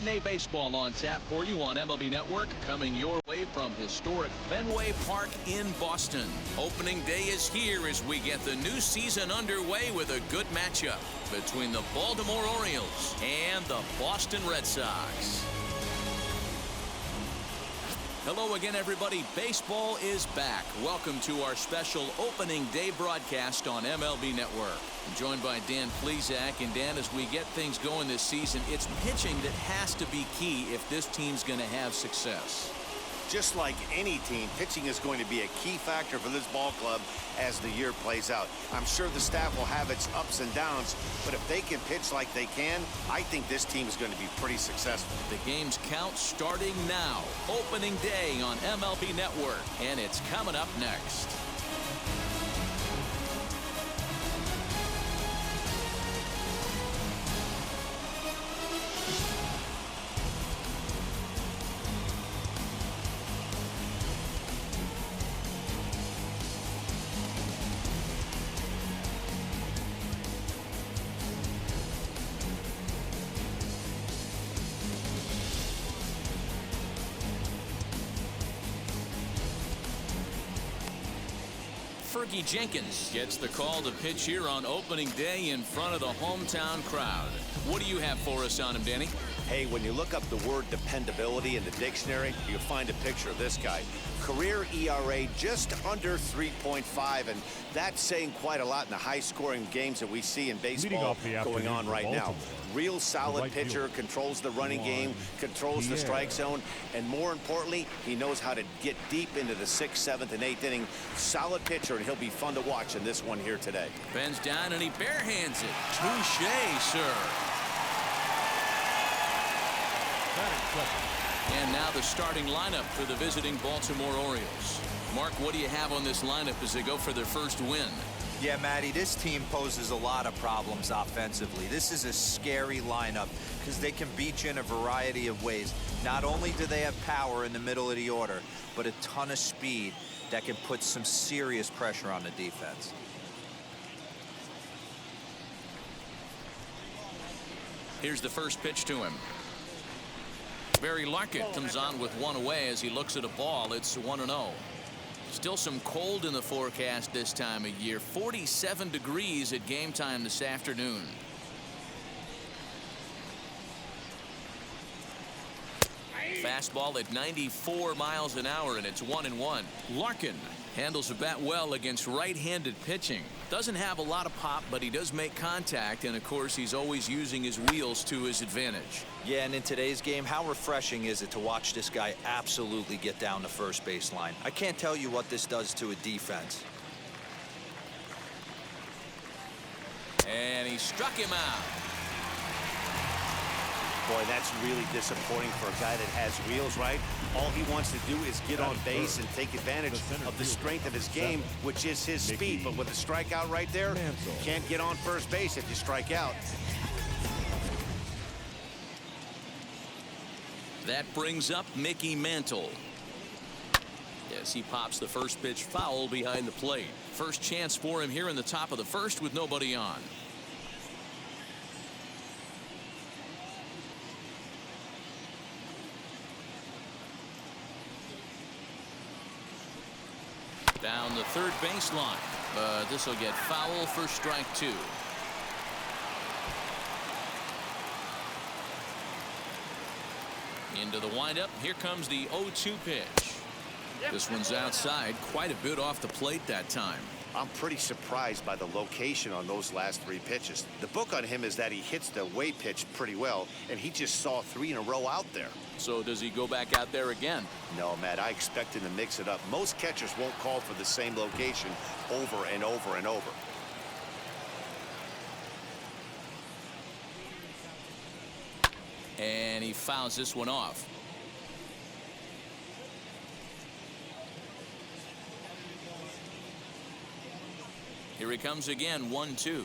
Matinee baseball on tap for you on MLB Network, coming your way from historic Fenway Park in Boston. Opening day is here as we get the new season underway with a good matchup between the Baltimore Orioles and the Boston Red Sox. Hello again, everybody. Baseball is back. Welcome to our special opening day broadcast on MLB Network. I'm joined by Dan Plesac. And Dan, as we get things going this season, it's pitching that has to be key if this team's going to have success. Just like any team, pitching is going to be a key factor for this ball club as the year plays out. I'm sure the staff will have its ups and downs, but if they can pitch like they can, I think this team is going to be pretty successful. The game's count starting now. Opening day on MLB Network, and it's coming up next. Fergie Jenkins gets the call to pitch here on opening day in front of the hometown crowd. What do you have for us on him, Danny? Hey, when you look up the word dependability in the dictionary, you'll find a picture of this guy. Career ERA just under 3.5, and that's saying quite a lot in the high-scoring games that we see in baseball going on right now. Real solid pitcher, controls the running game, controls the strike zone, and more importantly, he knows how to get deep into the 6th, 7th, and 8th inning. Solid pitcher, and he'll be fun to watch in this one here today. Bends down and he barehands it. Touché, sir. And now the starting lineup for the visiting Baltimore Orioles. Mark, what do you have on this lineup as they go for their first win? Yeah, Matty, this team poses a lot of problems offensively. This is a scary lineup because they can beat you in a variety of ways. Not only do they have power in the middle of the order, but a ton of speed that can put some serious pressure on the defense. Here's the first pitch to him. Barry Larkin comes on with one away as he looks at a ball. It's 1-0. Still some cold in the forecast this time of year. 47 degrees at game time this afternoon. Fastball at 94 miles an hour, and it's 1-1. Larkin handles the bat well against right-handed pitching. Doesn't have a lot of pop, but he does make contact, and of course he's always using his wheels to his advantage. Yeah, and in today's game, how refreshing is it to watch this guy absolutely get down the first base line? I can't tell you what this does to a defense. And he struck him out. Boy, that's really disappointing for a guy that has wheels, right? All he wants to do is get on base and take advantage of the strength of his game, which is his speed. But with a strikeout right there, you can't get on first base if you strike out. That brings up Mickey Mantle. Yes, he pops the first pitch foul behind the plate. First chance for him here in the top of the first with nobody on. Down the third baseline, but this will get foul for strike 2. Into the windup. Here comes the 0-2 pitch. This one's outside, quite a bit off the plate that time. I'm pretty surprised by the location on those last 3 pitches. The book on him is that he hits the away pitch pretty well, and he just saw 3 in a row out there. So does he go back out there again? No, Matt, I expect him to mix it up. Most catchers won't call for the same location over and over and over. And he fouls this one off. Here he comes again, 1-2.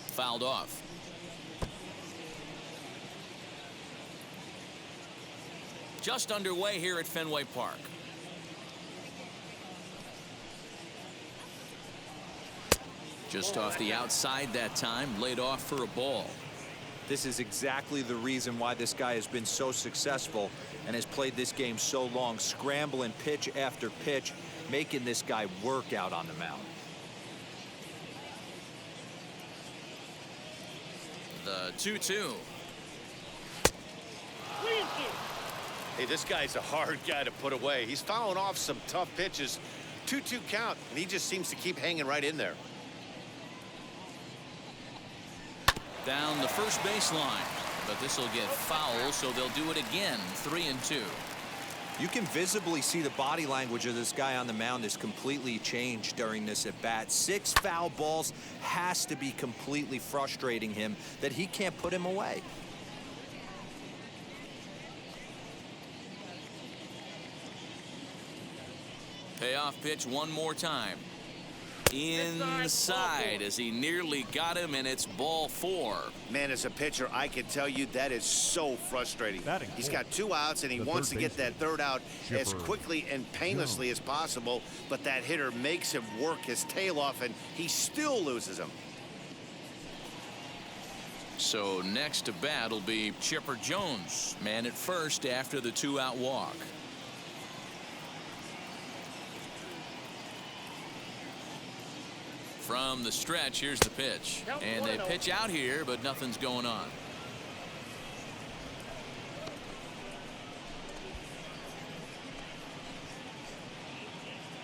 Fouled off. Just underway here at Fenway Park. Just off the outside that time, laid off for a ball. This is exactly the reason why this guy has been so successful and has played this game so long, scrambling pitch after pitch, making this guy work out on the mound. The 2-2. Hey, this guy's a hard guy to put away. He's fouling off some tough pitches. 2-2 count, and he just seems to keep hanging right in there. Down the first baseline, but this will get foul, so they'll do it again. 3-2. You can visibly see the body language of this guy on the mound is completely changed during this at bat. 6 foul balls has to be completely frustrating him that he can't put him away. Payoff pitch one more time. Inside as he nearly got him, and it's ball 4. Man, as a pitcher, I can tell you that is so frustrating. He's got 2 outs, and he wants to get that 3rd out as quickly and painlessly as possible, but that hitter makes him work his tail off, and he still loses him. So next to bat will be Chipper Jones, man at first after the 2-out walk. From the stretch, here's the pitch. And they pitch out here, but nothing's going on.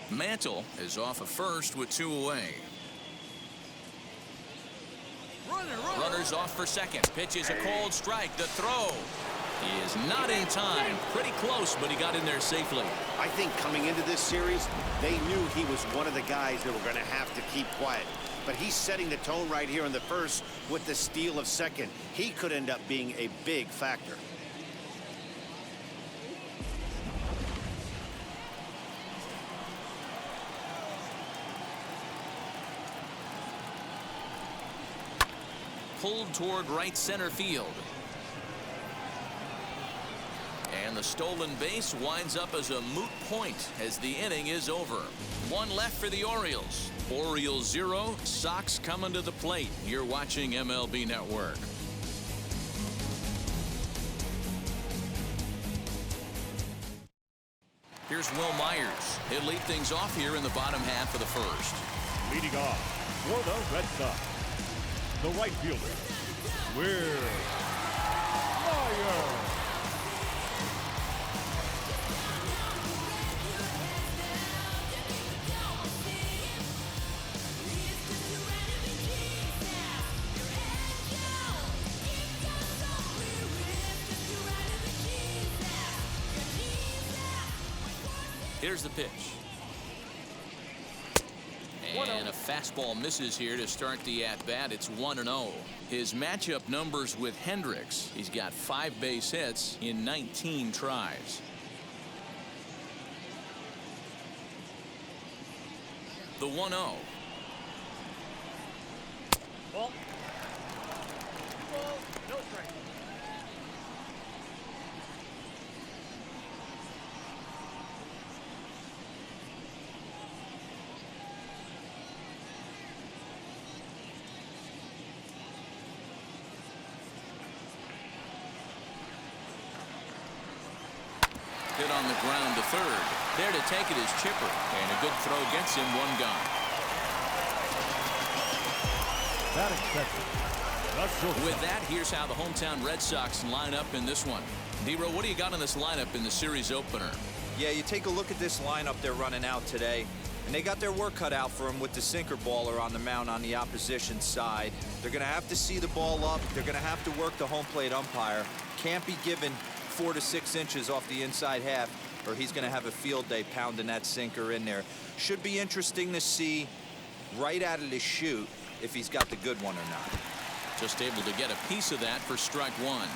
Mantle is off of first with 2 away. Runners off for second. Pitch is a cold strike. The throw. He is not in time. Pretty close, but he got in there safely. I think coming into this series, they knew he was one of the guys that were going to have to keep quiet. But he's setting the tone right here in the first with the steal of second. He could end up being a big factor. Pulled toward right center field. And the stolen base winds up as a moot point as the inning is over. 1 left for the Orioles. Orioles 0, Sox coming to the plate. You're watching MLB Network. Here's Will Myers. He'll lead things off here in the bottom half of the first. Leading off for the Red Sox, the right fielder, Will Myers. Here's the pitch. And a fastball misses here to start the at-bat. It's 1-0. His matchup numbers with Hendricks. He's got 5 base hits in 19 tries. The 1-0. Ball. No strike. Hit on the ground to third. There to take it is Chipper, and a good throw gets him 1 gone. That accepted. With that, here's how the hometown Red Sox line up in this one. D-Row, what do you got in this lineup in the series opener? Yeah, you take a look at this lineup they're running out today, and they got their work cut out for them with the sinker baller on the mound on the opposition side. They're going to have to see the ball up. They're going to have to work the home plate umpire. Can't be given 4 to 6 inches off the inside half, or he's going to have a field day pounding that sinker in there. Should be interesting to see right out of the chute if he's got the good one or not. Just able to get a piece of that for strike 1.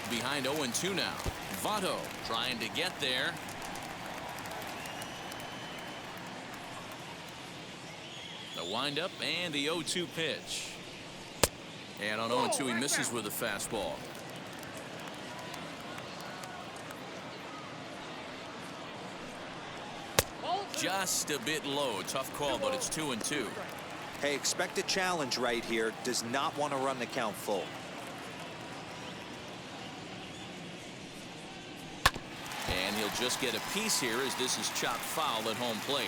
Behind 0-2 now. Votto trying to get there. The windup and the 0-2 pitch. And on 0-2 he misses with a fastball. just a bit low. Tough call, but it's 2-2. Hey, expect a challenge right here. Does not want to run the count full. And he'll just get a piece here as this is chopped foul at home plate.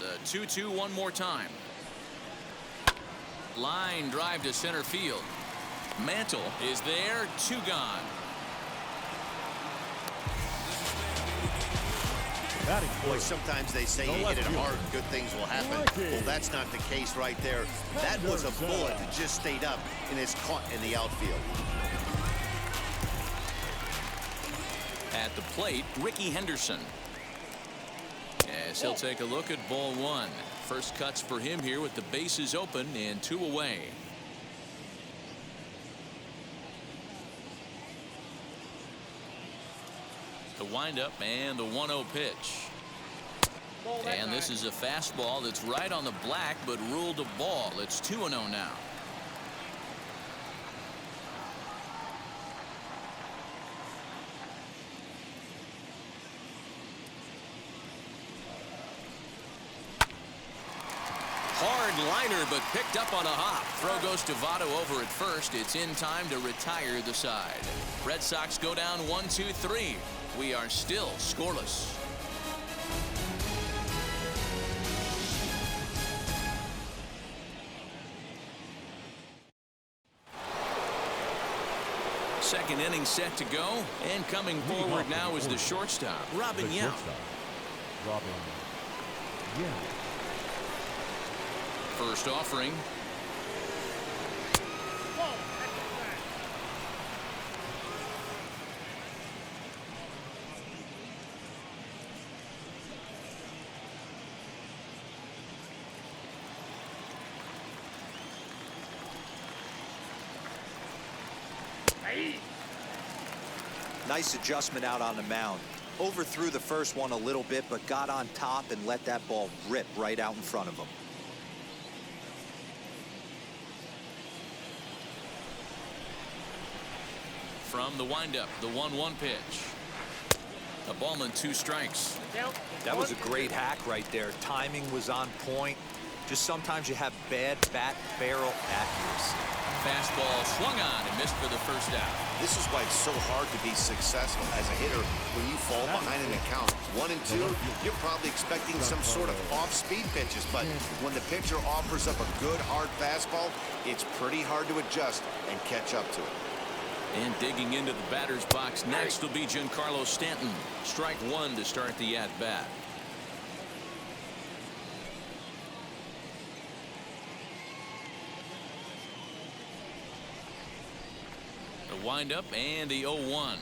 The 2-2 one more time. Line drive to center field. Mantle is there. 2 gone. Boy, sometimes they say you hit it hard, good things will happen. Well, that's not the case right there. That was a bullet that just stayed up and is caught in the outfield. At the plate, Ricky Henderson. As he'll take a look at ball 1. First cuts for him here with the bases open and 2 away. The windup and the 1-0 pitch. And this is a fastball that's right on the black but ruled a ball. It's 2-0 now. Hard liner, but picked up on a hop. Throw goes to Votto over at first. It's in time to retire the side. Red Sox go down 1-2-3. We are still scoreless. Second inning set to go, and coming forward now is the shortstop, Robin Yount. First offering. Nice adjustment out on the mound. Overthrew the first one a little bit, but got on top and let that ball rip right out in front of him. From the windup, the 1-1 pitch. A ball and 2 strikes. That was a great hack right there. Timing was on point. Just sometimes you have bad bat barrel accuracy. Fastball swung on and missed for the first out. This is why it's so hard to be successful as a hitter when you fall behind in the count 1-2. You're probably expecting some sort of off-speed pitches, but when the pitcher offers up a good hard fastball, it's pretty hard to adjust and catch up to it. And digging into the batter's box next will be Giancarlo Stanton. Strike 1 to start the at-bat. The windup and the 0-1.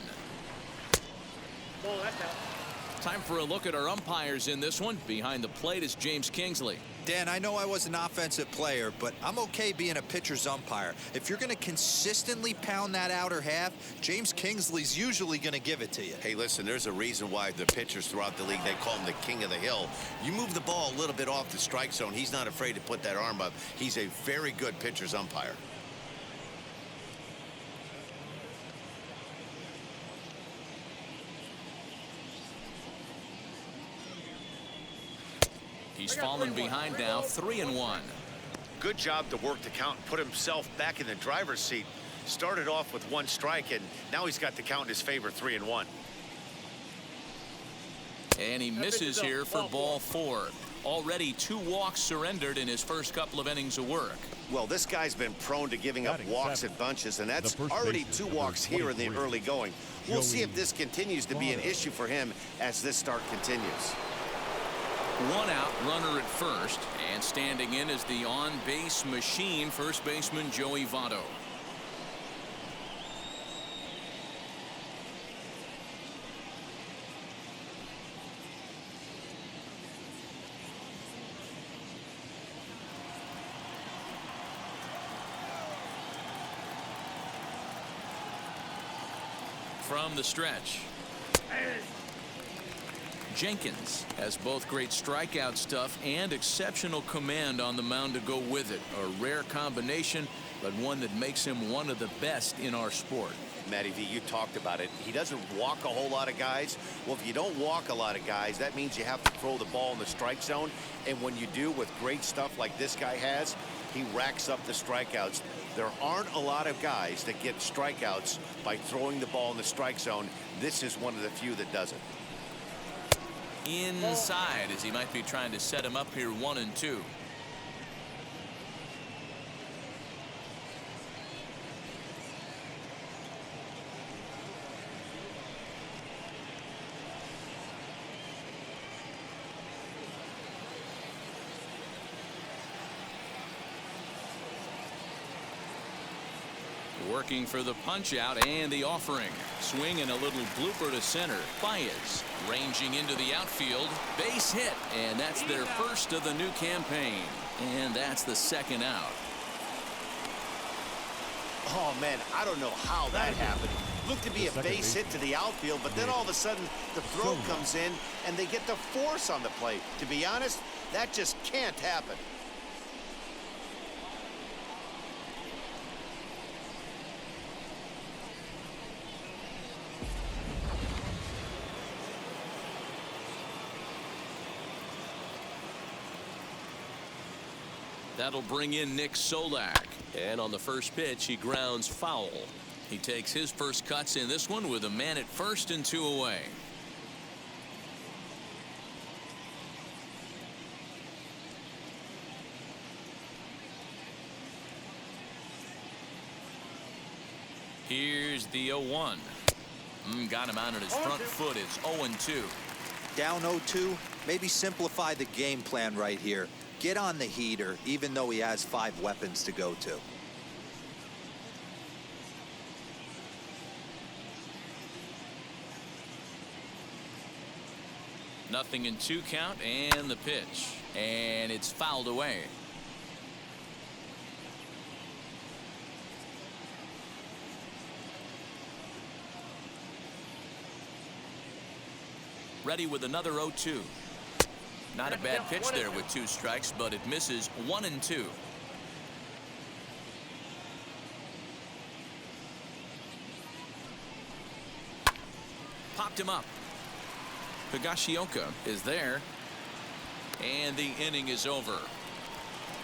Time for a look at our umpires in this one. Behind the plate is James Kingsley. Dan, I know I was an offensive player, but I'm okay being a pitcher's umpire. If you're going to consistently pound that outer half, James Kingsley's usually going to give it to you. Hey, listen, there's a reason why the pitchers throughout the league, they call him the king of the hill. You move the ball a little bit off the strike zone, he's not afraid to put that arm up. He's a very good pitcher's umpire. He's fallen behind now, 3-1. Good job to work the count and put himself back in the driver's seat. Started off with 1 strike, and now he's got the count in his favor, 3-1. And he misses here for ball 4. Already 2 walks surrendered in his first couple of innings of work. Well, this guy's been prone to giving up walks at bunches, and that's already 2 walks here in the early going. We'll see if this continues to be an issue for him as this start continues. 1 out, runner at first, and standing in is the on-base machine, first baseman Joey Votto. From the stretch. Jenkins has both great strikeout stuff and exceptional command on the mound to go with it. A rare combination, but one that makes him one of the best in our sport. Matty V, you talked about it. He doesn't walk a whole lot of guys. Well, if you don't walk a lot of guys, that means you have to throw the ball in the strike zone. And when you do, with great stuff like this guy has, he racks up the strikeouts. There aren't a lot of guys that get strikeouts by throwing the ball in the strike zone. This is one of the few that does it. Inside, as he might be trying to set him up here 1-2. Working for the punch out and the offering. Swing and a little blooper to center. Baez ranging into the outfield. Base hit, and that's their first of the new campaign. And that's the second out. Oh, man, I don't know how that happened. Looked to be a base hit to the outfield, but then all of a sudden the throw comes in and they get the force on the play. To be honest, that just can't happen. That'll bring in Nick Solak. And on the first pitch, he grounds foul. He takes his first cuts in this one with a man at first and 2 away. Here's the 0-1. Got him out on his front foot. It's 0-2. Down 0-2, maybe simplify the game plan right here. Get on the heater, even though he has 5 weapons to go to. Nothing in 2 count, and the pitch. And it's fouled away. Ready with another 0-2. Not a bad pitch there with 2 strikes, but it misses 1-2. Popped him up. Higashioka is there. And the inning is over.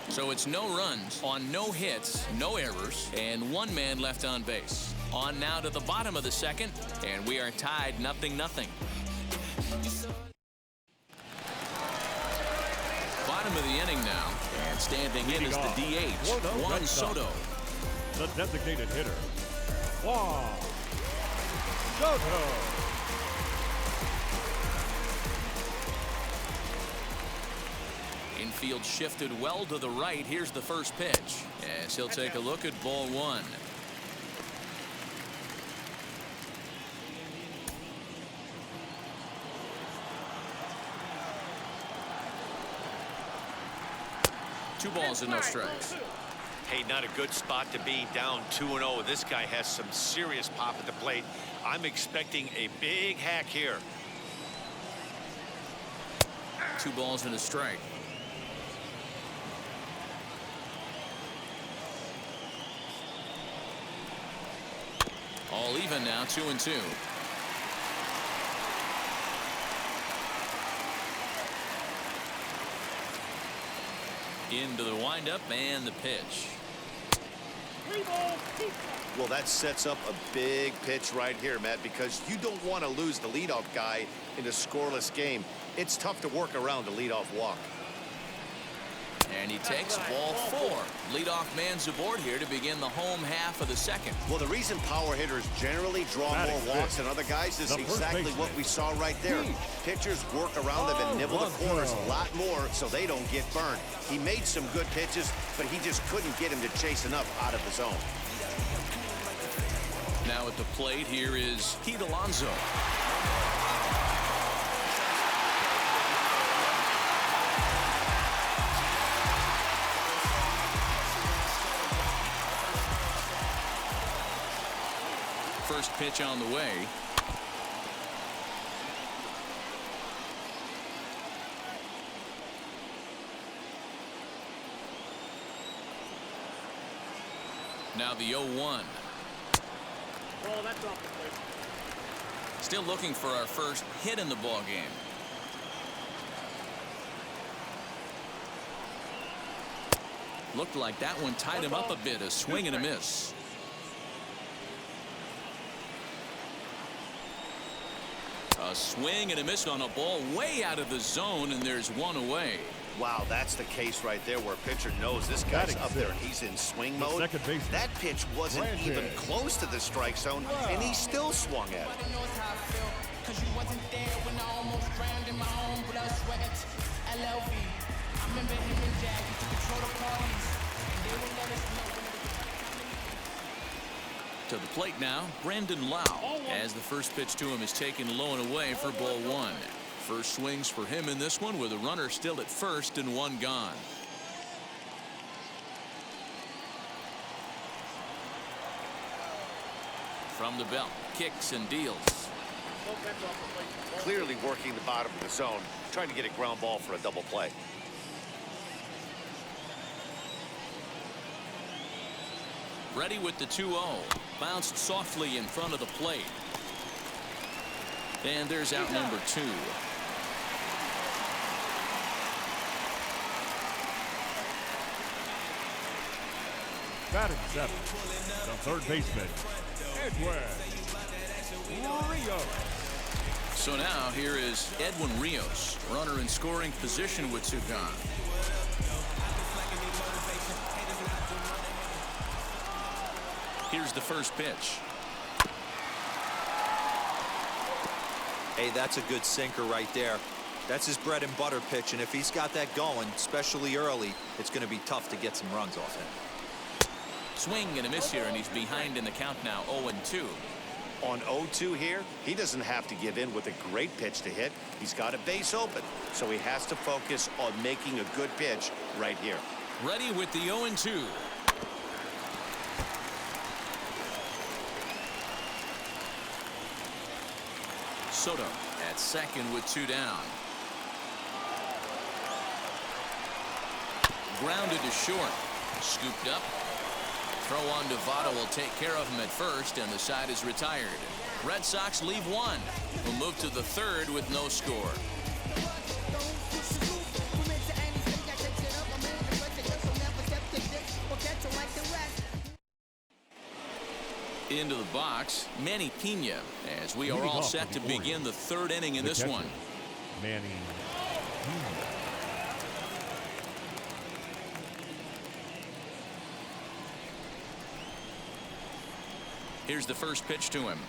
So it's no runs on no hits, no errors, and 1 man left on base. On now to the bottom of the second, and we are tied 0-0. Bottom of the inning now, and standing in is the DH, Juan Soto. The designated hitter, Juan Soto. Infield shifted well to the right. Here's the first pitch, as he'll take a look at ball 1. Two balls and no strikes. Hey, not a good spot to be, down 2-0. This guy has some serious pop at the plate. I'm expecting a big hack here. 2 balls and a strike. All even now, 2-2. Into the windup and the pitch. Well, that sets up a big pitch right here, Matt, because you don't want to lose the leadoff guy in a scoreless game. It's tough to work around a leadoff walk. And he takes ball 4. Leadoff man's aboard here to begin the home half of the second. Well, the reason power hitters generally draw more walks than other guys is exactly what we saw right there. Pitchers work around them and nibble the corners a lot more so they don't get burned. He made some good pitches, but he just couldn't get him to chase enough out of the zone. Now at the plate, here is Pete Alonso. First pitch on the way. Now the 0-1. Still looking for our first hit in the ball game. Looked like that one tied him up a bit. A swing and a miss. A swing and a miss on a ball way out of the zone, and there's one away. Wow, that's the case right there where a pitcher knows this guy's up there and he's in swing mode. That pitch wasn't even close to the strike zone, and he still swung at it. To the plate now, Brandon Lau, as the first pitch to him is taken low and away for ball one. First swings for him in this one with a runner still at first and one gone. From the belt, kicks and deals. Clearly working the bottom of the zone, trying to get a ground ball for a double play. Ready with the 2-0. Bounced softly in front of the plate. And there's out number 2. Batting 7, the third baseman, Edwin Rios. So now here is Edwin Rios, runner in scoring position with 2 gone. Here's the first pitch. Hey, that's a good sinker right there. That's his bread and butter pitch, and if he's got that going, especially early, it's going to be tough to get some runs off him. Swing and a miss here, and he's behind in the count now, 0-2. On 0-2 here, he doesn't have to give in with a great pitch to hit. He's got a base open, so he has to focus on making a good pitch right here. Ready with the 0-2. Soto at second with 2 down. Grounded to short. Scooped up. Throw on to Votto will take care of him at first, and the side is retired. Red Sox leave 1. We'll move to the 3rd with no score. Into the box, Manny Pena, as we are all set to begin the 3rd inning in this one. Manny Pena. Here's the first pitch to him.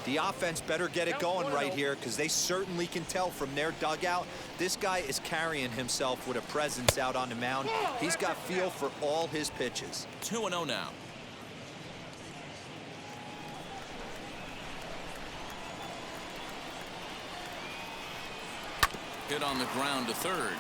The offense better get it going right here, because they certainly can tell from their dugout this guy is carrying himself with a presence out on the mound. He's got feel for all his pitches. 2-0 now. Hit on the ground to 3rd.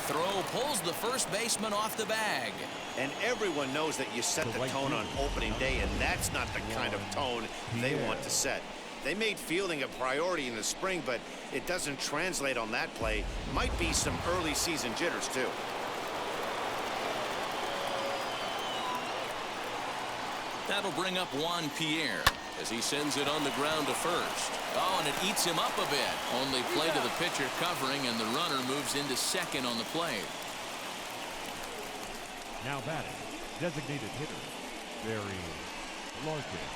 Throw pulls the first baseman off the bag. And everyone knows that you set the tone on opening day, and that's not the kind of tone they want to set. They made fielding a priority in the spring, but it doesn't translate on that play. Might be some early season jitters, too. That'll bring up Juan Pierre as he sends it on the ground to first. Oh, and it eats him up a bit. Only play to the pitcher covering, and the runner moves into second on the play. Now batting, designated hitter, Barry Larkin.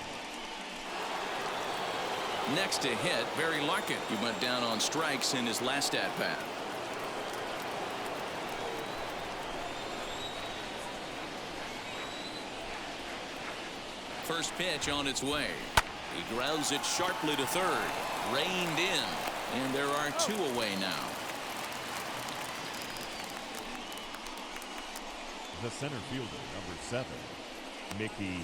Next to hit, Barry Larkin. He went down on strikes in his last at-bat. First pitch on its way. He grounds it sharply to 3rd. Reined in. And there are 2 away now. The center fielder, number 7, Mickey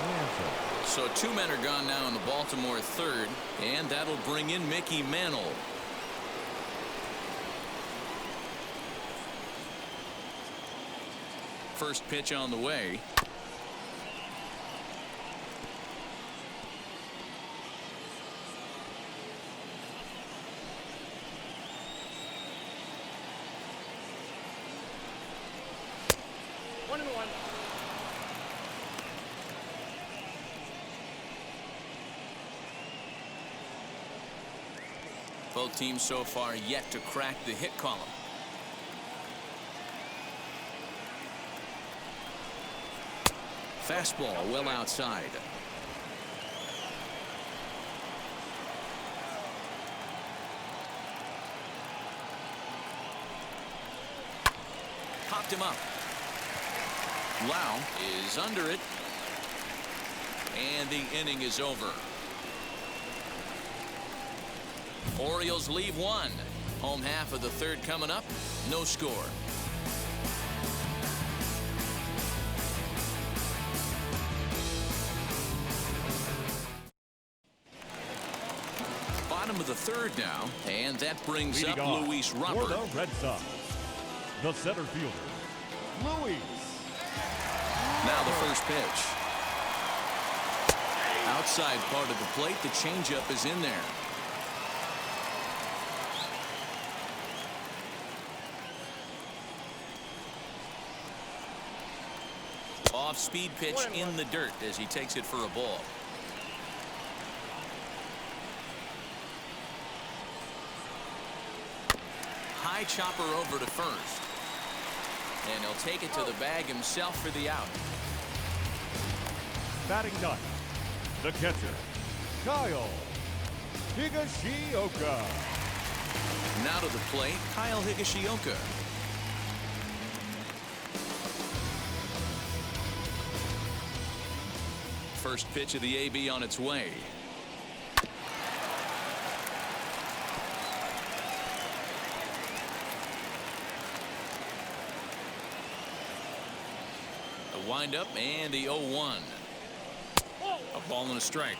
Mantle. So 2 men are gone now in the Baltimore 3rd, and that'll bring in Mickey Mantle. First pitch on the way. 1-1. Both teams so far yet to crack the hit column. Fastball well outside. Popped him up. Lau is under it. And the inning is over. Orioles leave one. Home half of the third coming up. No score. Bottom of the third now, and that brings up Luis Robert. For the Red Sox, the center fielder, Luis. Now the first pitch. Outside part of the plate, the changeup is in there. Off-speed pitch in the dirt as he takes it for a ball. High chopper over to first. And he'll take it to the bag himself for the out. Batting ninth, the catcher, Kyle Higashioka. Now to the plate, Kyle Higashioka. First pitch of the AB on its way. The windup and the 0-1. A ball and a strike.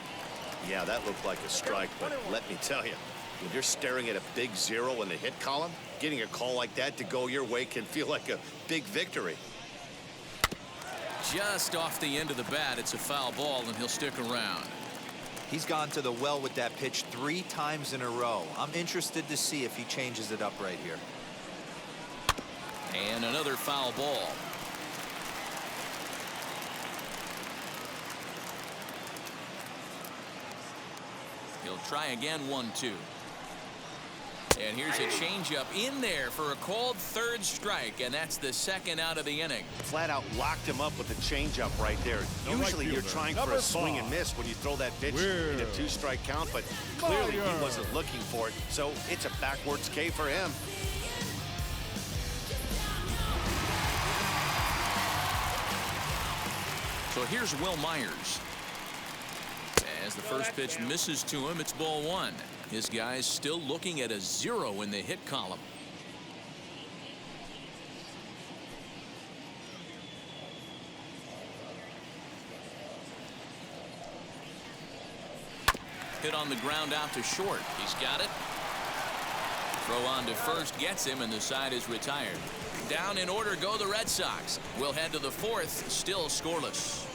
Yeah, that looked like a strike, but let me tell you, when you're staring at a big 0 in the hit column, getting a call like that to go your way can feel like a big victory. Just off the end of the bat, it's a foul ball, and he'll stick around. He's gone to the well with that pitch 3 times in a row. I'm interested to see if he changes it up right here. And another foul ball. He'll try again, 1-2. And here's a changeup in there for a called third strike, and that's the second out of the inning. Flat out locked him up with the changeup right there. Usually you're trying for a swing and miss when you throw that pitch in a 2-strike count, but clearly he wasn't looking for it, so it's a backwards K for him. So here's Will Myers. As the first pitch misses to him, it's ball 1. His guy's still looking at a 0 in the hit column. Hit on the ground out to short. He's got it. Throw on to first gets him, and the side is retired. Down in order go the Red Sox. We'll head to the 4th, still scoreless.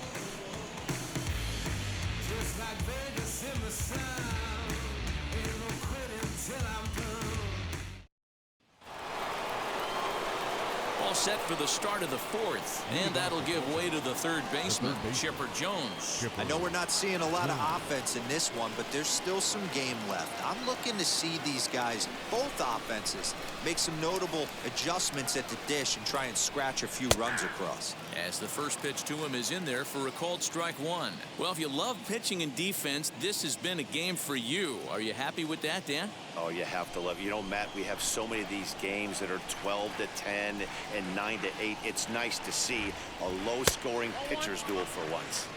All set for the start of the 4th, and that'll give way to the third baseman, Chipper Jones. I know we're not seeing a lot of offense in this one, but there's still some game left. I'm looking to see these guys, both offenses, make some notable adjustments at the dish and try and scratch a few runs across. As the first pitch to him is in there for a called strike 1. Well, if you love pitching and defense, this has been a game for you. Are you happy with that, Dan? Oh, you have to love it. You know, Matt, we have so many of these games that are 12-10 and 9-8. It's nice to see a low-scoring pitcher's duel for once.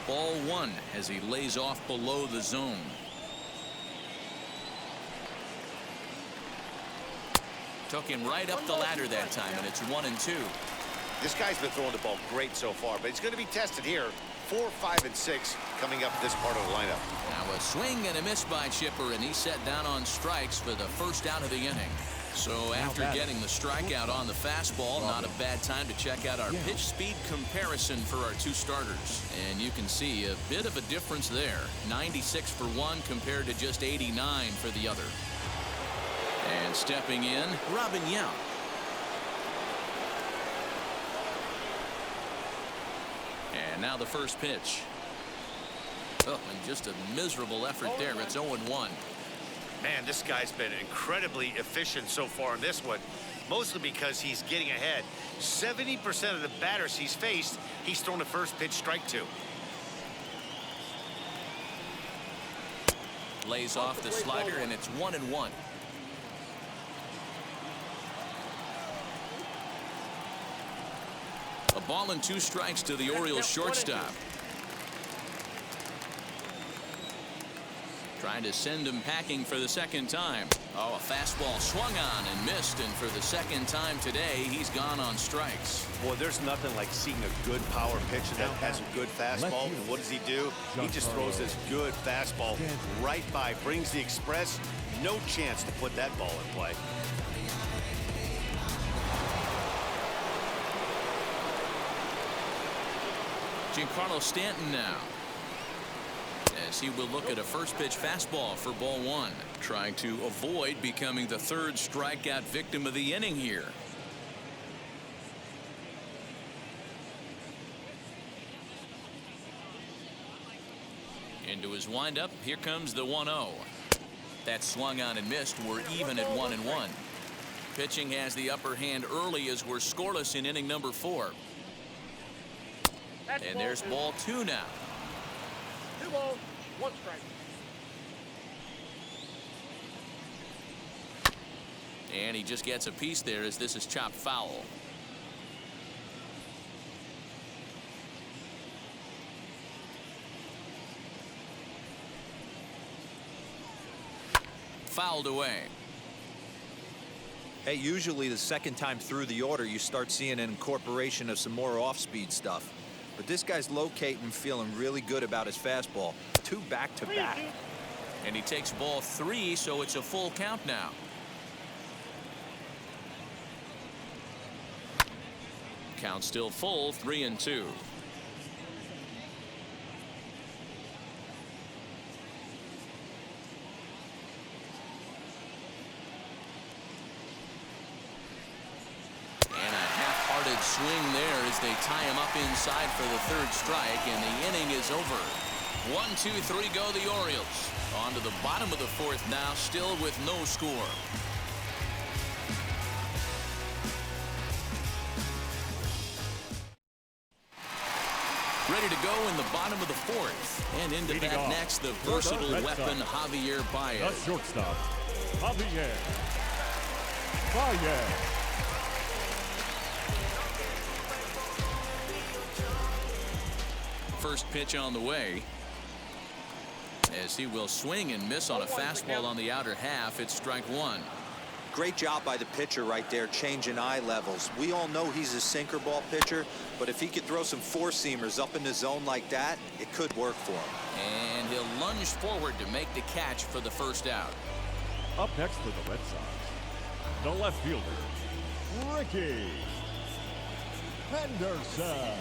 Ball 1 as he lays off below the zone. Took him right up the ladder that time, and it's 1-2. This guy's been throwing the ball great so far, but he's going to be tested here. 4, 5, and 6 coming up this part of the lineup. Now a swing and a miss by Chipper, and he's set down on strikes for the first out of the inning. So after getting the strikeout on the fastball, not a bad time to check out our pitch speed comparison for our 2 starters. And you can see a bit of a difference there. 96 for one compared to just 89 for the other. And stepping in, Robin Yount. Now the first pitch. Oh, and just a miserable effort there. It's 0-1. Man, this guy's been incredibly efficient so far in this one, mostly because he's getting ahead. 70% of the batters he's faced, he's thrown a first pitch strike to. Lays off the slider, and it's 1-1. A ball and 2 strikes to the Orioles shortstop. Trying to send him packing for the second time. Oh, a fastball swung on and missed, and for the second time today, he's gone on strikes. Boy, there's nothing like seeing a good power pitcher that has a good fastball. And what does he do? He just throws this good fastball right by, brings the express. No chance to put that ball in play. Giancarlo Stanton now, as he will look at a first pitch fastball for ball 1, trying to avoid becoming the 3rd strikeout victim of the inning here. Into his windup. Here comes the 1-0. That swung on and missed. We're even at 1-1. Pitching has the upper hand early as we're scoreless in inning number 4. And there's ball 2 now. 2 balls, 1 strike. And he just gets a piece there as this is chopped foul. Fouled away. Hey, usually the second time through the order, you start seeing an incorporation of some more off-speed stuff. But this guy's locating, feeling really good about his fastball. 2 back-to-back. And he takes ball 3, so it's a full count now. Count still full, 3-2. Swing there as they tie him up inside for the 3rd strike, and the inning is over. 1, 2, 3 go the Orioles. On to the bottom of the 4th now, still with no score. Ready to go in the bottom of the 4th, and into that next, the versatile weapon Javier Baez. The shortstop, Javier Baez. First pitch on the way, as he will swing and miss on a fastball on the outer half. It's strike 1. Great job by the pitcher right there, changing eye levels. We all know he's a sinker ball pitcher, but if he could throw some 4-seamers up in the zone like that, it could work for him. And he'll lunge forward to make the catch for the first out. Up next for the Red Sox, the left fielder, Ricky Henderson.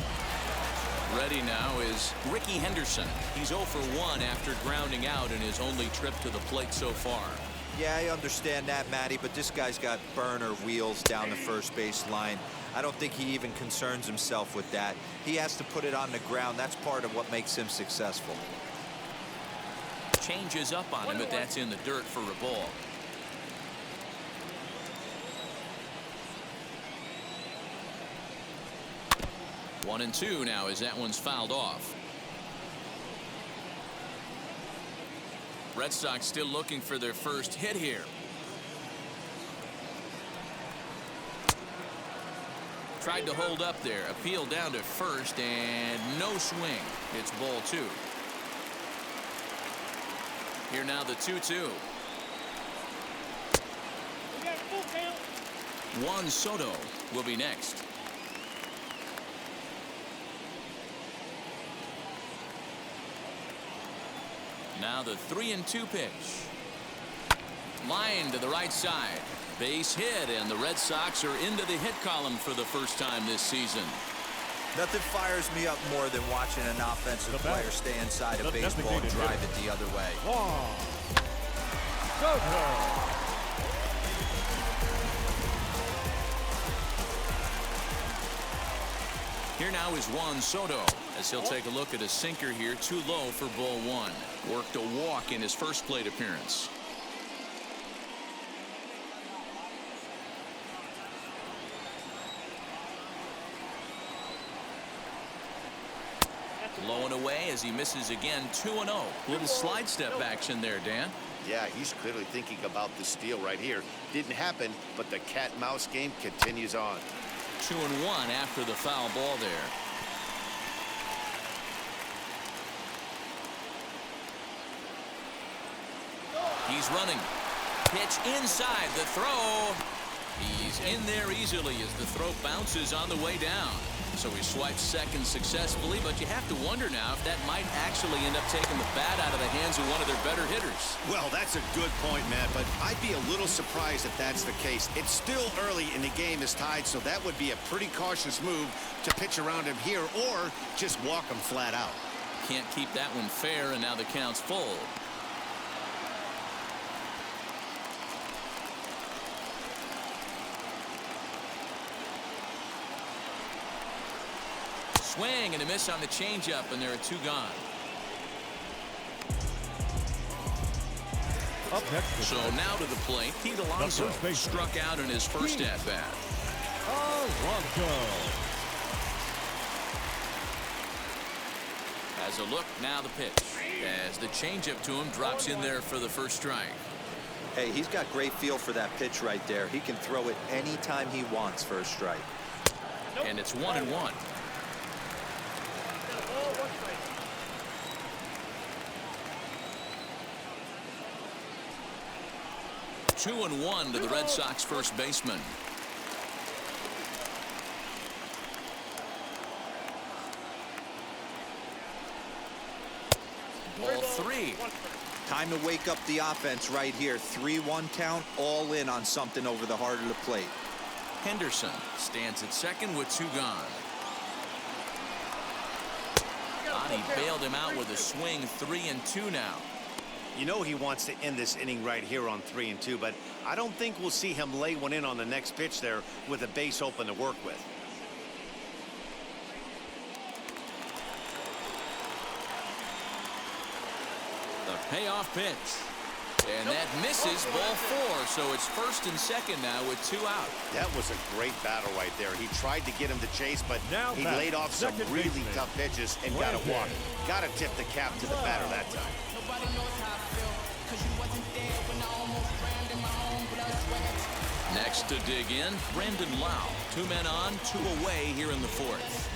Ready now is Ricky Henderson. He's 0 for 1 after grounding out in his only trip to the plate so far. Yeah, I understand that, Matty, but this guy's got burner wheels down the first base line. I don't think he even concerns himself with that. He has to put it on the ground. That's part of what makes him successful. Changes up on him, but that's in the dirt for a ball. One and 2 now as that one's fouled off. Red Sox still looking for their first hit here. Tried to hold up there. Appeal down to first and no swing. It's ball 2. Here now the 2-2. Juan Soto will be next. Now the 3-2 pitch. Line to the right side. Base hit, and the Red Sox are into the hit column for the first time this season. Nothing fires me up more than watching an offensive player stay inside a baseball and drive it the other way. Soto. Here now is Juan Soto as he'll take a look at a sinker here, too low for ball one. Worked a walk in his first plate appearance. Low and away as he misses again. 2-0. Little slide step action there, Dan. Yeah, he's clearly thinking about the steal right here. Didn't happen, but the cat and mouse game continues on. 2-1 after the foul ball there. He's running. Pitch inside. The throw. He's in there easily as the throw bounces on the way down. So he swipes second successfully, but you have to wonder now if that might actually end up taking the bat out of the hands of one of their better hitters. Well, that's a good point, Matt, but I'd be a little surprised if that's the case. It's still early and the game is tied, so that would be a pretty cautious move to pitch around him here or just walk him flat out. Can't keep that one fair, and now the count's full. Swing and a miss on the changeup, and there are two gone. Up next. So now to the plate, Pete Alonso struck out in his first at bat. Alonso. Has a look, now the pitch. As the changeup to him drops in there for the first strike. Hey, he's got great feel for that pitch right there. He can throw it anytime he wants for a strike. And it's 1-1. 2-1 to the Red Sox first baseman. Ball three. Time to wake up the offense right here. 3-1 count, all in on something over the heart of the plate. Henderson stands at second with two gone. He bailed him out with a swing. 3-2 now. You know he wants to end this inning right here on 3-2, but I don't think we'll see him lay one in on the next pitch there with a base open to work with. The payoff pitch. And that misses. Ball four, so it's first and second now with two out. That was a great battle right there. He tried to get him to chase, but now he laid off some really tough pitches and got a walk. Got to tip the cap to the batter that time. Next to dig in, Brandon Lau. 2 men on, 2 away here in the fourth.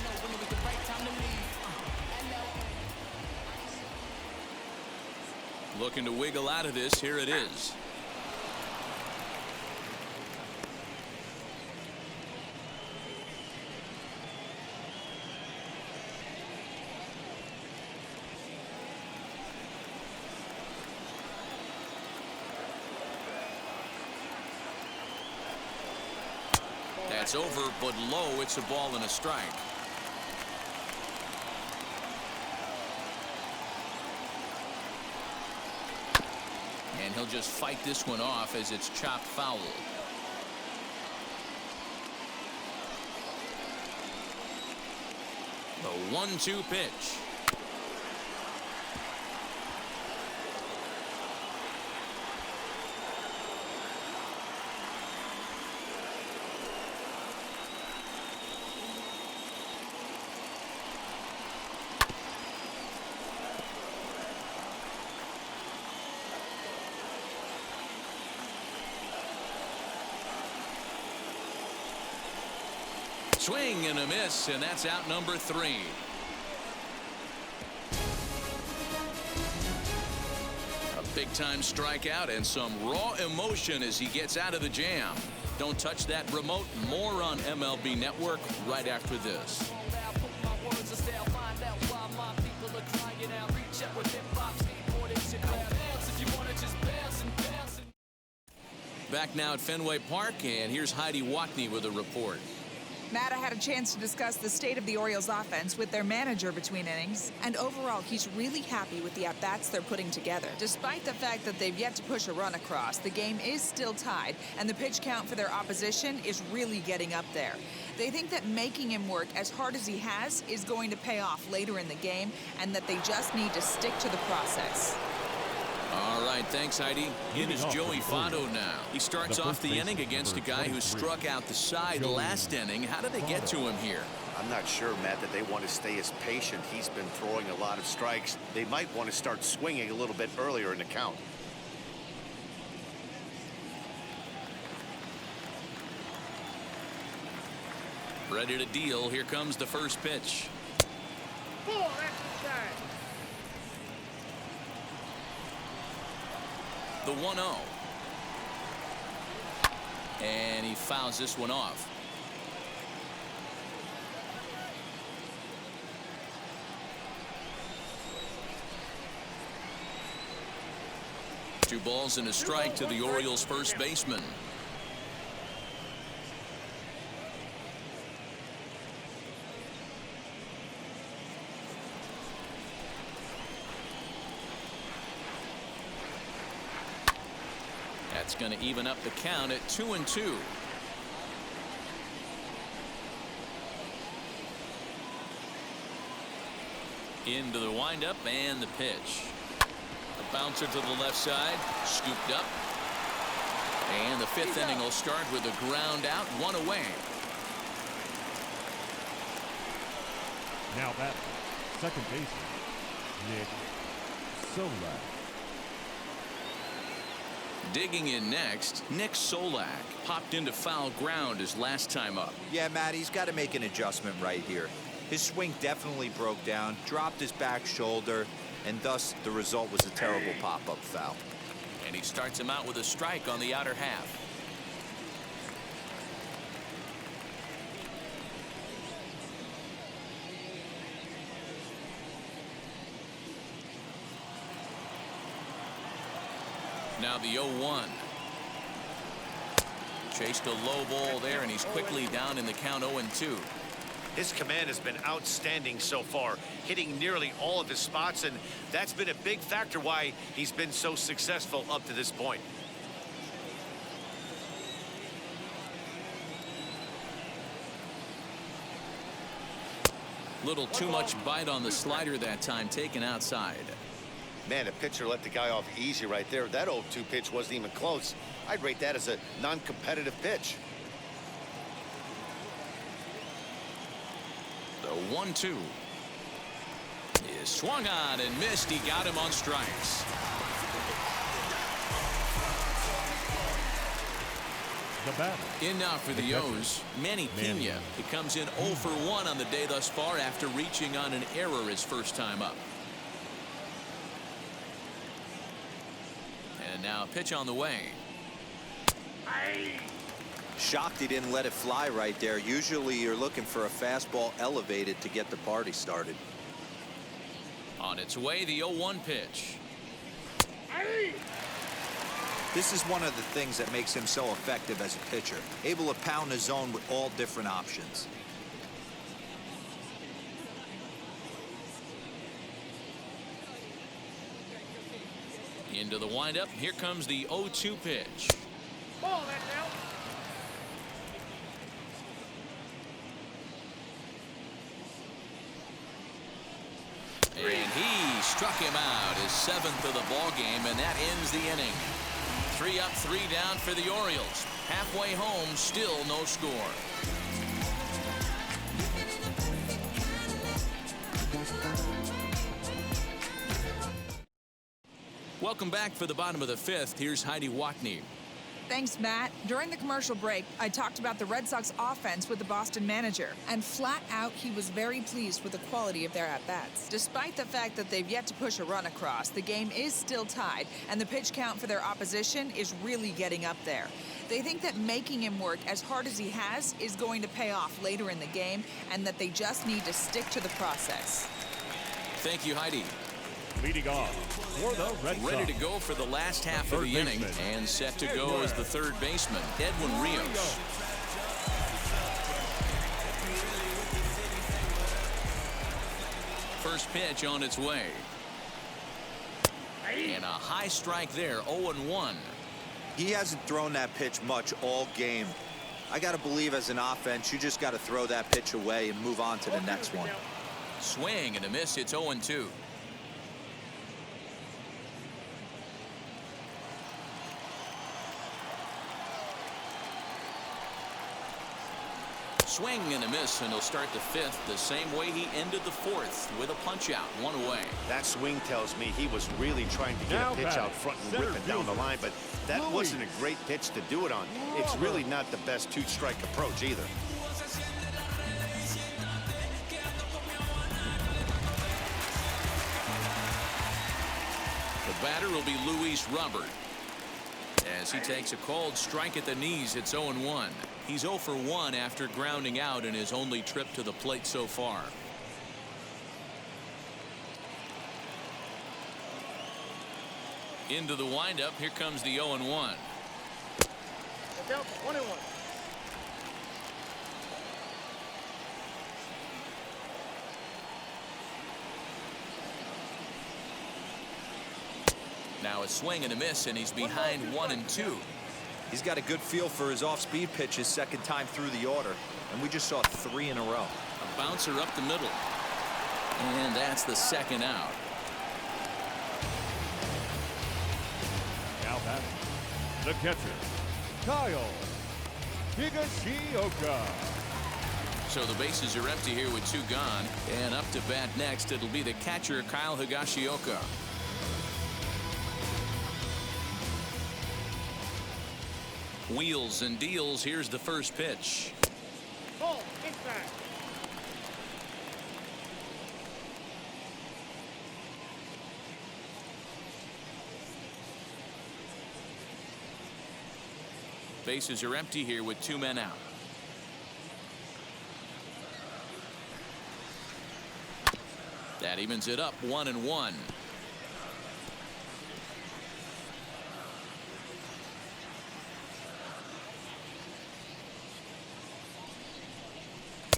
Looking to wiggle out of this. Here it is. That's over, but low. It's a ball and a strike. And he'll just fight this one off as it's chopped foul. The 1-2 pitch. Swing and a miss, and that's out number 3. A big-time strikeout and some raw emotion as he gets out of the jam. Don't touch that remote. More on MLB Network right after this. Back now at Fenway Park, and here's Heidi Watney with a report. Matt, I had a chance to discuss the state of the Orioles offense with their manager between innings, and overall he's really happy with the at-bats they're putting together. Despite the fact that they've yet to push a run across, the game is still tied, and the pitch count for their opposition is really getting up there. They think that making him work as hard as he has is going to pay off later in the game, and that they just need to stick to the process. All right, thanks, Heidi. In is Joey Votto now. He starts off the inning against a guy who struck out the side last inning. How did they get to him here? I'm not sure, Matt, that they want to stay as patient. He's been throwing a lot of strikes. They might want to start swinging a little bit earlier in the count. Ready to deal. Here comes the first pitch. Ball, that's inside. The 1-0. And he fouls this one off. Two balls and a strike to the Orioles first baseman. That's going to even up the count at 2-2. Into the windup and the pitch. A bouncer to the left side, scooped up. And the fifth inning will start with a ground out, one away. Now that second baseman, Nick Solak. Digging in next, Nick Solak popped into foul ground his last time up. Yeah, Matt, he's got to make an adjustment right here. His swing definitely broke down, dropped his back shoulder, and thus the result was a terrible pop-up foul. And he starts him out with a strike on the outer half. Now the 0-1. Chased a low ball there, and he's quickly down in the count 0-2. His command has been outstanding so far, hitting nearly all of his spots, and that's been a big factor why he's been so successful up to this point. Little too much bite on the slider that time, taken outside. Man, a pitcher let the guy off easy right there. That 0-2 pitch wasn't even close. I'd rate that as a non-competitive pitch. The 1-2 is swung on and missed. He got him on strikes. The batter. In now for the O's, Manny Pena. He comes in 0 for 1 on the day thus far after reaching on an error his first time up. And now a pitch on the way. Shocked he didn't let it fly right there. Usually you're looking for a fastball elevated to get the party started. On its way, the 0-1 pitch. This is one of the things that makes him so effective as a pitcher, able to pound the zone with all different options. Into the windup. Here comes the 0-2 pitch. Ball, that's out. And he struck him out, his 7th of the ball game, and that ends the inning. 3 up, 3 down for the Orioles. Halfway home, still no score. Welcome back for the bottom of the 5th. Here's Heidi Watney. Thanks, Matt. During the commercial break, I talked about the Red Sox offense with the Boston manager, and flat out, he was very pleased with the quality of their at-bats. Despite the fact that they've yet to push a run across, the game is still tied, and the pitch count for their opposition is really getting up there. They think that making him work as hard as he has is going to pay off later in the game, and that they just need to stick to the process. Thank you, Heidi. Leading off for the Red Sox. Ready to go for the last half of the inning, and set to go as the third baseman, Edwin Rios. First pitch on its way. And a high strike there, 0-1. He hasn't thrown that pitch much all game. I got to believe as an offense, you just got to throw that pitch away and move on to the next one. Swing and a miss. It's 0-2. Swing and a miss, and he'll start the fifth the same way he ended the fourth, with a punch out, one away. That swing tells me he was really trying to get a pitch out front and whip it down the line, but that wasn't a great pitch to do it on. It's really not the best two-strike approach either. The batter will be Luis Robert. As he takes a called strike at the knees, it's 0-1. He's 0 for 1 after grounding out in his only trip to the plate so far. Into the windup, here comes the 0-1. Look out, 1-1. Now a swing and a miss, and he's behind 1-2. He's got a good feel for his off-speed pitches second time through the order, and we just saw 3 in a row. A bouncer up the middle, and that's the second out. Now batting, the catcher, Kyle Higashioka. So the bases are empty here with 2 gone, and up to bat next it'll be the catcher Kyle Higashioka. Wheels and deals. Here's the first pitch. Ball inside. Bases are empty here with 2 men out. That evens it up, 1-1.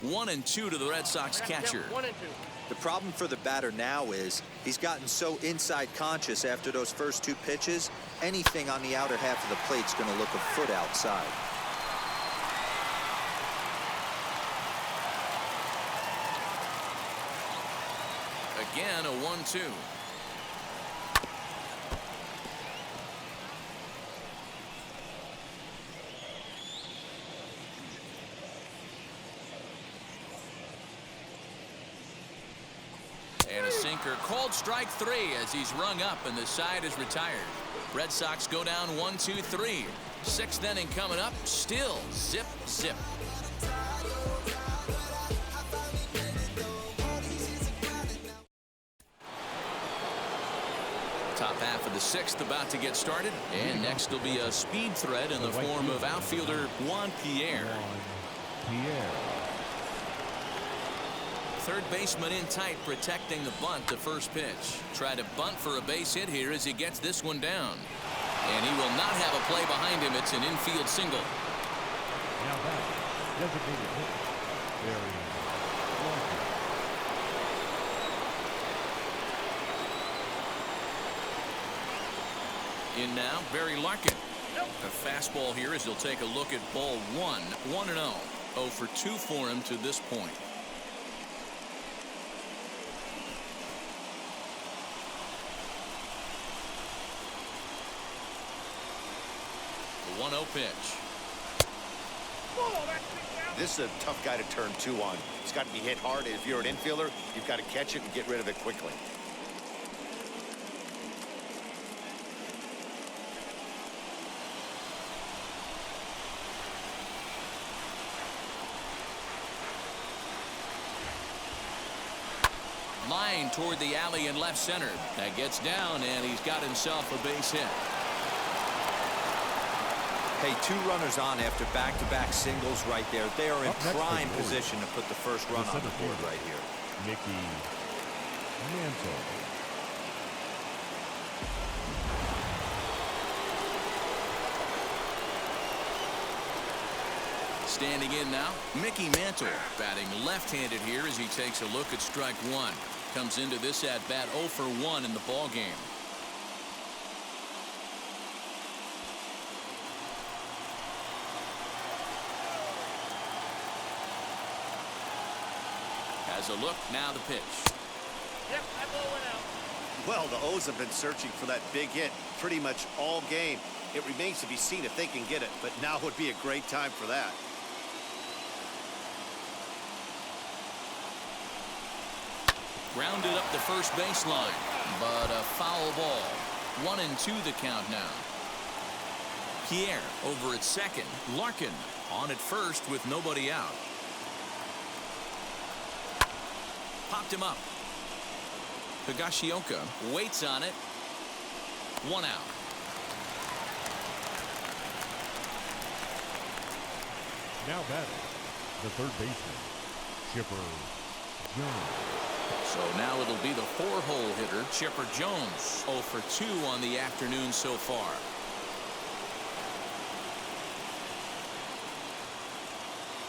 One and two to the Red Sox catcher. 1-2. The problem for the batter now is he's gotten so inside conscious after those first 2 pitches. Anything on the outer half of the plate's going to look a foot outside. Again, a 1-2. And a sinker, called strike 3 as he's rung up and the side is retired. Red Sox go down 1-2-3. 6th inning coming up. Still zip. Top half of the 6th about to get started, and next will be a speed threat in the form of outfielder Juan Pierre. Third baseman in tight, protecting the bunt. The first pitch. Try to bunt for a base hit here as he gets this one down. And he will not have a play behind him. It's an infield single. Now that designated hit. Very In now, Barry Larkin. A fastball here as he'll take a look at ball 1. 1-0. 0 for 2 for him to this point. The 1-0 pitch. This is a tough guy to turn 2 on. It's got to be hit hard. If you're an infielder, you've got to catch it and get rid of it quickly. Line toward the alley in left center. That gets down, and he's got himself a base hit. Hey, 2 runners on after back-to-back singles right there. They are in prime position to put the first run on the board right here. Mickey Mantle. Standing in now, Mickey Mantle, batting left-handed here as he takes a look at strike 1. Comes into this at-bat 0 for 1 in the ball game. has a look. Now the pitch. Yep, that ball went out. Well, the O's have been searching for that big hit pretty much all game. It remains to be seen if they can get it, but now would be a great time for that. Grounded up the first baseline, but a foul ball. 1-2 the count now. Pierre over at second. Larkin on at first with nobody out. Popped him up. Higashioka waits on it. 1 out. Now batting, the third baseman, Chipper Jones. So now it'll be the 4-hole hitter, Chipper Jones. 0 for 2 on the afternoon so far.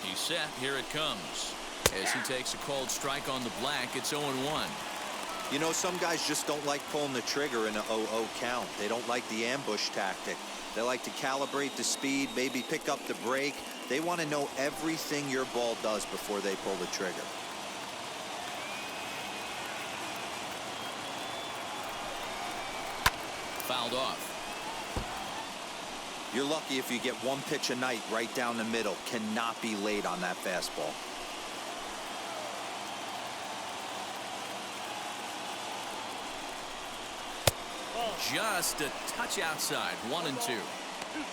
He's set. Here it comes. As he takes a called strike on the black, it's 0-1. You know, some guys just don't like pulling the trigger in a 0-0 count. They don't like the ambush tactic. They like to calibrate the speed, maybe pick up the brake. They want to know everything your ball does before they pull the trigger. Fouled off. You're lucky if you get one pitch a night right down the middle. Cannot be late on that fastball. Just a touch outside. 1-2.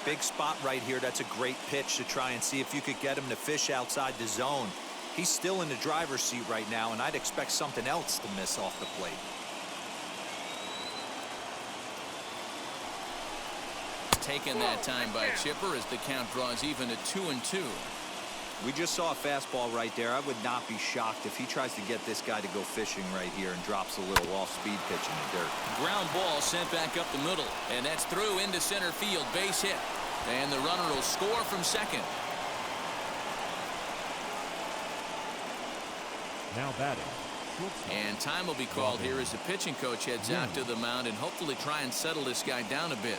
Big spot right here. That's a great pitch to try and see if you could get him to fish outside the zone. He's still in the driver's seat right now, and I'd expect something else to miss off the plate. Taken that time by Chipper as the count draws even at 2-2. We just saw a fastball right there. I would not be shocked if he tries to get this guy to go fishing right here and drops a little off-speed pitch in the dirt. Ground ball sent back up the middle, and that's through into center field. Base hit, and the runner will score from second. Now batting. And time will be called here as the pitching coach heads out to the mound and hopefully try and settle this guy down a bit.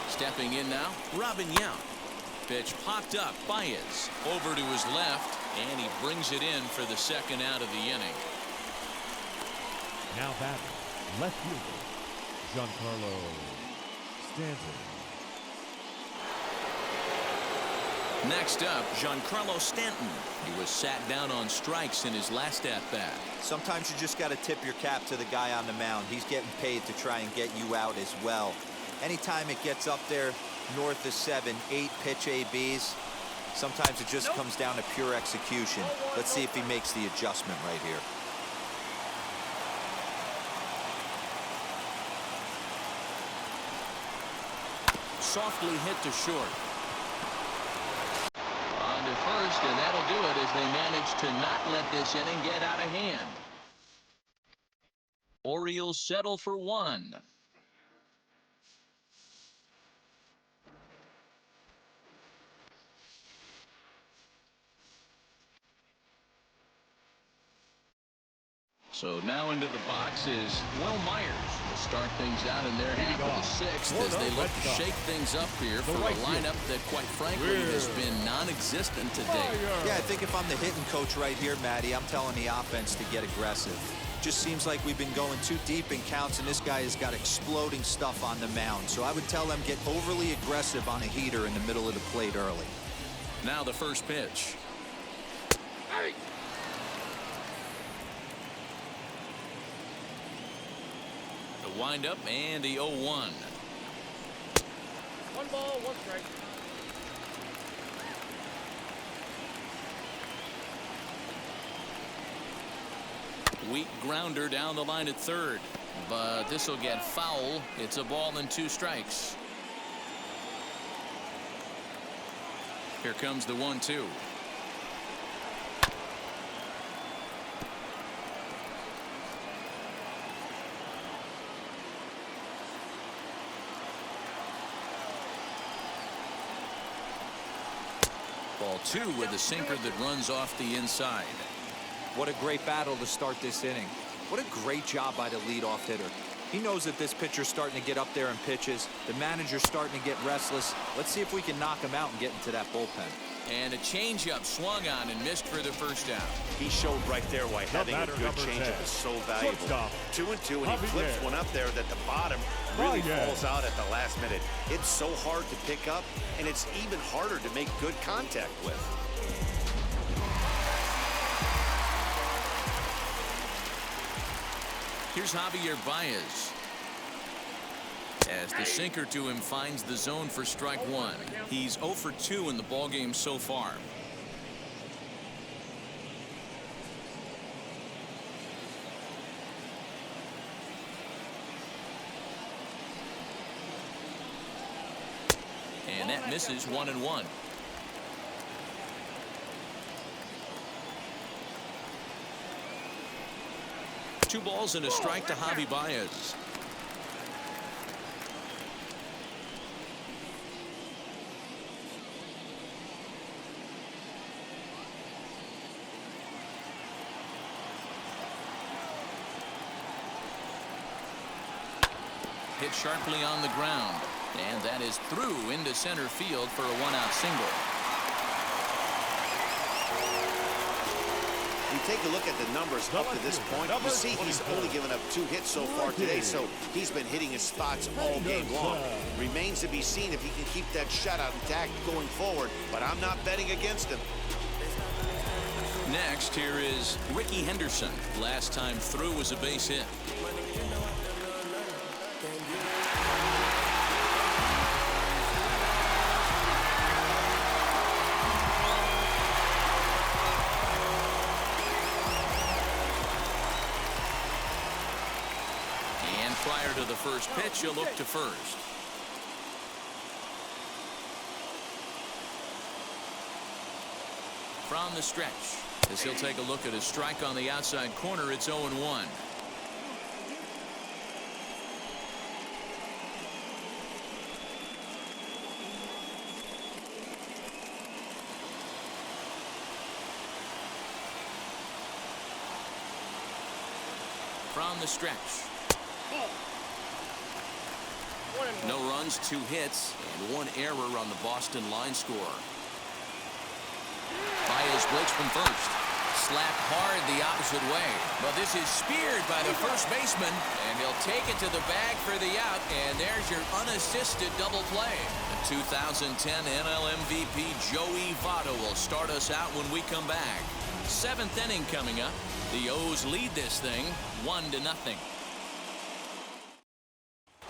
Stepping in now, Robin Yount. Pitch popped up. Baez over to his left, and he brings it in for the second out of the inning. Now batting, left fielder, Giancarlo Stanton. Next up, Giancarlo Stanton. He was sat down on strikes in his last at-bat. Sometimes you just got to tip your cap to the guy on the mound. He's getting paid to try and get you out as well. Anytime it gets up there north of 7, 8 pitch ABs, sometimes it just comes down to pure execution. Let's see if he makes the adjustment right here. Softly hit to short. On to first, and that'll do it as they manage to not let this inning get out of hand. Orioles settle for 1. So now into the box is Will Myers to start things out in their half of the 6th as they look to shake things up here for a lineup that, quite frankly, has been non-existent today. Yeah, I think if I'm the hitting coach right here, Matty, I'm telling the offense to get aggressive. Just seems like we've been going too deep in counts, and this guy has got exploding stuff on the mound. So I would tell them get overly aggressive on a heater in the middle of the plate early. Now the first pitch. Hey! The windup and the 0-1. 1 ball, 1 strike. Weak grounder down the line at third, but this will get foul. It's a ball and 2 strikes. Here comes the 1-2. Ball 2 with a sinker that runs off the inside. What a great battle to start this inning. What a great job by the leadoff hitter. He knows that this pitcher's starting to get up there in pitches. The manager's starting to get restless. Let's see if we can knock him out and get into that bullpen. And a changeup swung on and missed for the first down. He showed right there why having a good changeup is so valuable. 2-2, and he flips one up there that the bottom really falls out at the last minute. It's so hard to pick up, and it's even harder to make good contact with. Here's Javier Baez. As the sinker to him finds the zone for strike one. He's 0 for 2 in the ballgame so far. And that misses 1-1. Two balls and a strike to Javi Baez. Hit sharply on the ground, and that is through into center field for a one-out single. You take a look at the numbers up to this point, you see he's only given up 2 hits so far today, so he's been hitting his spots all game long. Remains to be seen if he can keep that shutout intact going forward, but I'm not betting against him. Next, here is Ricky Henderson. Last time through was a base hit. Prior to the first pitch, you'll look to first. From the stretch, as he'll take a look at a strike on the outside corner, it's 0-1. From the stretch. No runs, 2 hits, and 1 error on the Boston line score. Baez breaks from first. Slapped hard the opposite way. But this is speared by the first baseman, and he'll take it to the bag for the out, and there's your unassisted double play. The 2010 NL MVP Joey Votto will start us out when we come back. 7th inning coming up. The O's lead this thing 1-0.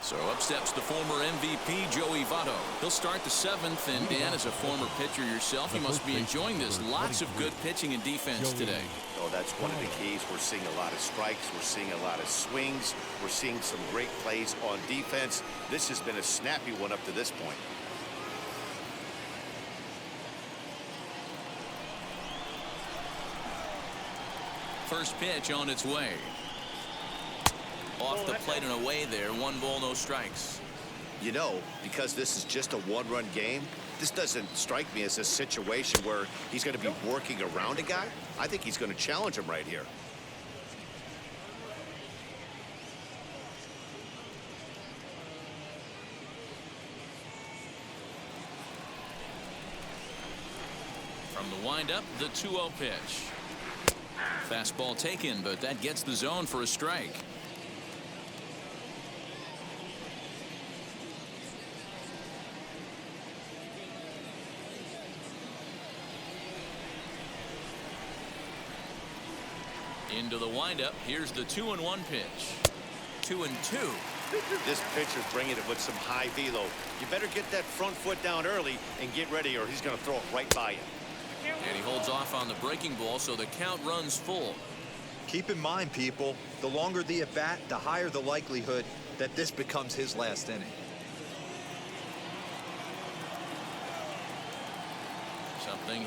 So up steps the former MVP Joey Votto. He'll start the 7th, and Dan, as a former pitcher yourself, you must be enjoying this. Lots of good pitching and defense today. Oh, that's one of the keys. We're seeing a lot of strikes. We're seeing a lot of swings. We're seeing some great plays on defense. This has been a snappy one up to this point. First pitch on its way. Off the plate and away there. 1 ball, no strikes. You know, because this is just a 1-run game, this doesn't strike me as a situation where he's going to be working around a guy. I think he's going to challenge him right here. From the windup, the 2-0 pitch. Fastball taken, but that gets the zone for a strike. Into the windup. Here's the 2-1 pitch. 2-2. This pitcher's bringing it with some high velo. You better get that front foot down early and get ready, or he's going to throw it right by you. And he holds off on the breaking ball, so the count runs full. Keep in mind, people, the longer the at-bat, the higher the likelihood that this becomes his last inning.